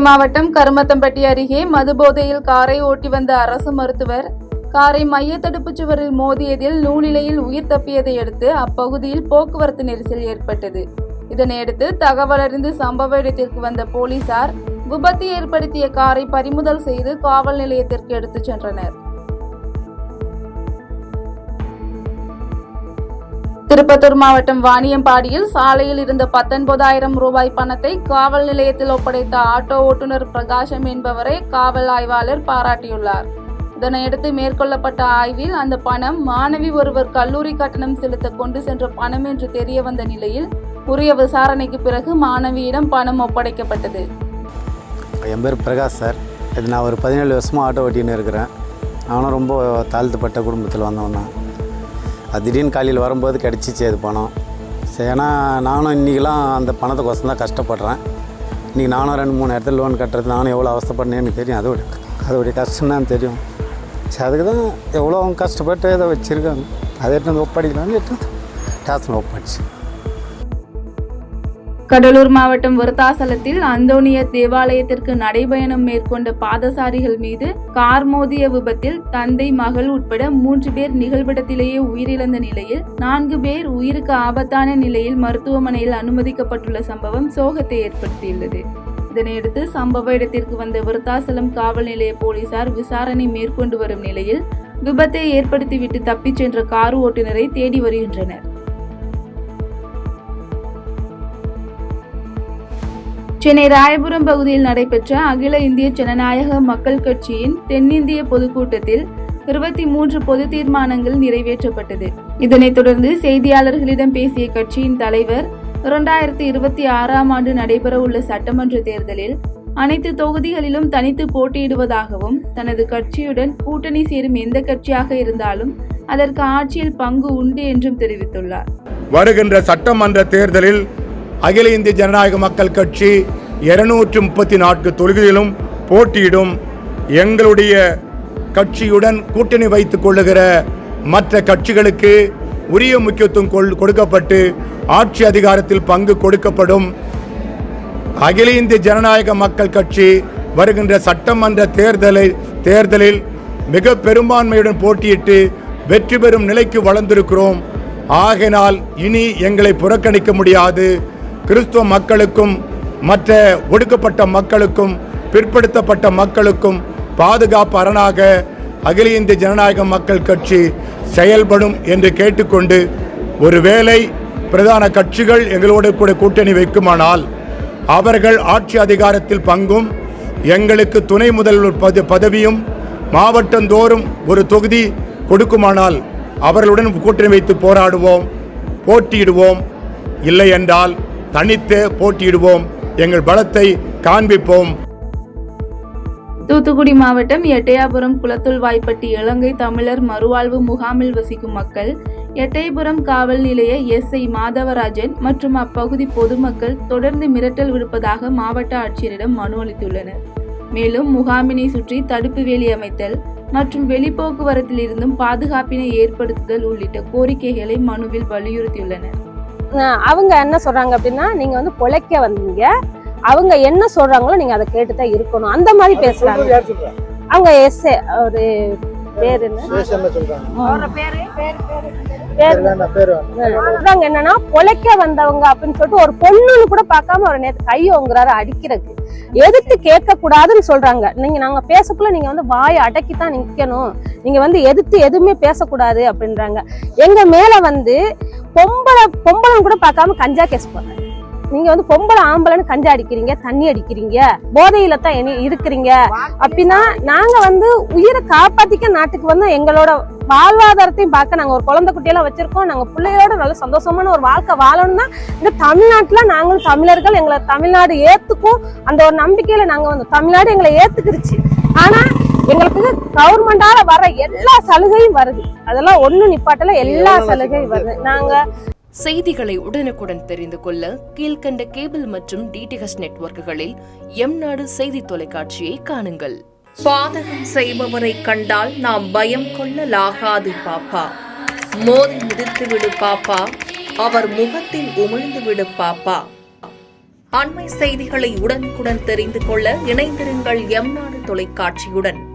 மாவட்டம் கருமத்தம்பட்டி அருகே மதுபோதையில் காரை ஓட்டி வந்த அரசு மருத்துவர் காரை மைய தடுப்புச் சுவரில் மோதியதில் நூலிலையில் உயிர் தப்பியதை அடுத்து அப்பகுதியில் போக்குவரத்து நெரிசல் ஏற்பட்டது. இதனையடுத்து தகவல் அறிந்து சம்பவ இடத்திற்கு வந்த போலீசார் விபத்து ஏற்படுத்திய காரை பறிமுதல் செய்து காவல் நிலையத்திற்கு எடுத்துச் சென்றனர். திருப்பத்தூர் மாவட்டம் வாணியம்பாடியில் சாலையில் இருந்த 19,000 ரூபாய் பணத்தை காவல் நிலையத்தில் ஒப்படைத்த ஆட்டோ ஓட்டுநர் பிரகாசம் என்பவரை காவல் ஆய்வாளர் பாராட்டியுள்ளார். இதனையடுத்து மேற்கொள்ளப்பட்ட ஆய்வில் அந்த பணம் மாணவி ஒருவர் கல்லூரி கட்டணம் செலுத்த கொண்டு சென்ற பணம் என்று தெரிய வந்த நிலையில் உரிய விசாரணைக்கு பிறகு மாணவியிடம் பணம் ஒப்படைக்கப்பட்டது. என் பேர் பிரகாஷ் சார். இது நான் ஒரு 17 வருஷமாக ஆட்டோ ஓட்டின்னு இருக்கிறேன். நானும் ரொம்ப தாழ்த்தப்பட்ட குடும்பத்தில் வந்தவன் தான். அது திடீர்னு காலையில் வரும்போது கிடச்சிச்சு அது பணம். சரி, ஏன்னா நானும் இன்றைக்கெலாம் அந்த பணத்துக்கோசம் தான் கஷ்டப்படுறேன். இன்றைக்கி நானும் 2-3 இடத்துல லோன் கட்டுறது நானும் எவ்வளோ அவஸ்தைப்பட்றேன்னு எனக்கு தெரியும். அதோடைய கஷ்டம் தான் தெரியும். சரி, அதுக்கு தான் எவ்வளோ கஷ்டப்பட்டு இதை வச்சுருக்காங்க. அதை எடுத்து வந்து ஒப்படைக்கலான்னு எடுத்து ஸ்டேஷனில் ஒப்படைச்சு. கடலூர் மாவட்டம் விருத்தாசலத்தில் அந்தோனியர் தேவாலயத்திற்கு நடைபயணம் மேற்கொண்ட பாதசாரிகள் மீது கார் மோதிய விபத்தில் தந்தை, மகள் உட்பட 3 பேர் நிகழ்விடத்திலேயே உயிரிழந்த நிலையில் 4 பேர் உயிருக்கு ஆபத்தான நிலையில் மருத்துவமனையில் அனுமதிக்கப்பட்டுள்ள சம்பவம் சோகத்தை ஏற்படுத்தியுள்ளது. இதனையடுத்து சம்பவ இடத்திற்கு வந்த விருத்தாசலம் காவல் நிலைய போலீசார் விசாரணை மேற்கொண்டு வரும் நிலையில் விபத்தை ஏற்படுத்திவிட்டு தப்பிச் சென்ற கார் ஓட்டுநரை தேடி வருகின்றனர். சென்னை ராயபுரம் பகுதியில் நடைபெற்ற அகில இந்திய ஜனநாயக மக்கள் கட்சியின் தென்னிந்திய பொதுக்கூட்டத்தில் 23 பொது தீர்மானங்கள் நிறைவேற்றப்பட்டது. இதனைத் தொடர்ந்து செய்தியாளர்களிடம் பேசிய கட்சியின் தலைவர் 2026ஆம் ஆண்டு நடைபெறவுள்ள சட்டமன்ற தேர்தலில் அனைத்து தொகுதிகளிலும் தனித்து போட்டியிடுவதாகவும் தனது கட்சியுடன் கூட்டணி சேரும் எந்த கட்சியாக இருந்தாலும் அதற்கு ஆட்சியில் பங்கு உண்டு என்றும் தெரிவித்துள்ளார். வருகின்ற சட்டமன்ற தேர்தலில் அகில இந்திய ஜனநாயக மக்கள் கட்சி 234 தொகுதிகளிலும் போட்டியிடும். எங்களுடைய கட்சியுடன் கூட்டணி வைத்துக் கொள்ளுகிற மற்ற கட்சிகளுக்கு உரிய முக்கியத்துவம் கொடுக்கப்பட்டு ஆட்சி அதிகாரத்தில் பங்கு கொடுக்கப்படும். அகில இந்திய ஜனநாயக மக்கள் கட்சி வருகின்ற சட்டமன்ற தேர்தலில் மிக பெரும்பான்மையுடன் போட்டியிட்டு வெற்றி பெறும் நிலைக்கு வளர்ந்திருக்கிறோம். ஆகையினால் இனி எங்களை புறக்கணிக்க முடியாது. கிறிஸ்துவ மக்களுக்கும் மற்ற ஒடுக்கப்பட்ட மக்களுக்கும் பிற்படுத்தப்பட்ட மக்களுக்கும் பாதுகாப்பு அரணாக அகில இந்திய ஜனநாயக மக்கள் கட்சி செயல்படும் என்று கேட்டுக்கொண்டு, ஒருவேளை பிரதான கட்சிகள் எங்களோடு கூட கூட்டணி வைக்குமானால் அவர்கள் ஆட்சி அதிகாரத்தில் பங்கும், எங்களுக்கு துணை முதல்வர் பதவியும் மாவட்டந்தோறும் ஒரு தொகுதி கொடுக்குமானால் அவர்களுடன் கூட்டணி வைத்து போட்டியிடுவோம். இல்லை என்றால் தனித்து போட்டியிடுவோம். எங்கள் பலத்தை காண்பிப்போம். தூத்துக்குடி மாவட்டம் எட்டயாபுரம் குளத்துள் வாய்ப்பட்டி இலங்கை தமிழர் மறுவாழ்வு முகாமில் வசிக்கும் மக்கள் எட்டயபுரம் காவல் நிலைய எஸ்ஐ மாதவராஜன் மற்றும் அப்பகுதி பொதுமக்கள் தொடர்ந்து மிரட்டல் விடுப்பதாக மாவட்ட ஆட்சியரிடம் மனு அளித்துள்ளனர். மேலும் முகாமினை சுற்றி தடுப்பு வேலி அமைத்தல் மற்றும் வெளிப்போக்குவரத்தில் இருந்தும் பாதுகாப்பினை ஏற்படுத்துதல் உள்ளிட்ட கோரிக்கைகளை மனுவில் வலியுறுத்தியுள்ளனர். அவங்க என்ன சொல்றாங்க அப்படின்னா, நீங்க வந்து பொழைக்க வந்தீங்க, அவங்க என்ன சொல்றாங்களோ நீங்க அதை கேட்டுதான் இருக்கணும், அந்த மாதிரி பேசுறாங்க. அவங்க எஸ்ஏ ஒரு பேர் என்னன்னா பொழைக்க வந்தவங்க அப்படின்னு சொல்லிட்டு ஒரு பொண்ணுன்னு கூட பார்க்காம ஒரு நேத்து கை ஓங்குறாரு அடிக்கிறதுக்கு. எதிர்த்து கேட்க கூடாதுன்னு சொல்றாங்க. நாங்க பேசக்குள்ள நீங்க வந்து வாயை அடக்கித்தான் நிக்கணும், நீங்க வந்து எதிர்த்து எதுவுமே பேசக்கூடாது அப்படின்றாங்க. எங்க மேல வந்து பொம்பளை கூட பார்க்காம கஞ்சா கேஸ் போடுறாங்க. நீங்க வந்து பொம்பளை ஆம்பளைன்னு கஞ்சா அடிக்கிறீங்க, தண்ணி அடிக்கிறீங்க, போதையில தான் இருக்கிறீங்க அப்படின்னா நாங்க வந்து உயிரை காப்பாத்திக்க நாட்டுக்கு வந்து எங்களோட வாழ்வாதாரத்தையும் பார்க்க நாங்க ஒரு குழந்தை குட்டியெல்லாம் வச்சிருக்கோம். நாங்க பிள்ளையோட நல்ல சந்தோஷமான ஒரு வாழ்க்கை வாழணும்னா இந்த தமிழ்நாட்டுல நாங்களும் தமிழர்கள் எங்களை தமிழ்நாடு ஏத்துக்கும் அந்த ஒரு நம்பிக்கையில நாங்க வந்து தமிழ்நாடு எங்களை ஏத்துக்கிருச்சு. ஆனா எங்களுக்கு கவர்மெண்டால வர எல்லா சலுகையும் வருது, அதெல்லாம் ஒண்ணு நிப்பாட்டல, எல்லா சலுகையும் வருது. நாங்க செய்திகளை உடனுக்குடன் தெரிந்து கொள்ள கீழ்கண்ட கேபிள் மற்றும் டிடிஹெச் நெட்வொர்க்குகளில் எம்நாடு செய்தி தொலைக்காட்சியை காணுங்கள். பாதகம் செய்பவரை கண்டால் நாம் பயம் கொள்ளலாகாது பாப்பா. மோதி மிதித்து விடு பாப்பா, அவர் முகத்தில் உமிழ்ந்து விடு பாப்பா. அண்மை செய்திகளை உடனுக்குடன் தெரிந்து கொள்ள இணைந்திருங்கள் எம் நாடு தொலைக்காட்சியுடன்.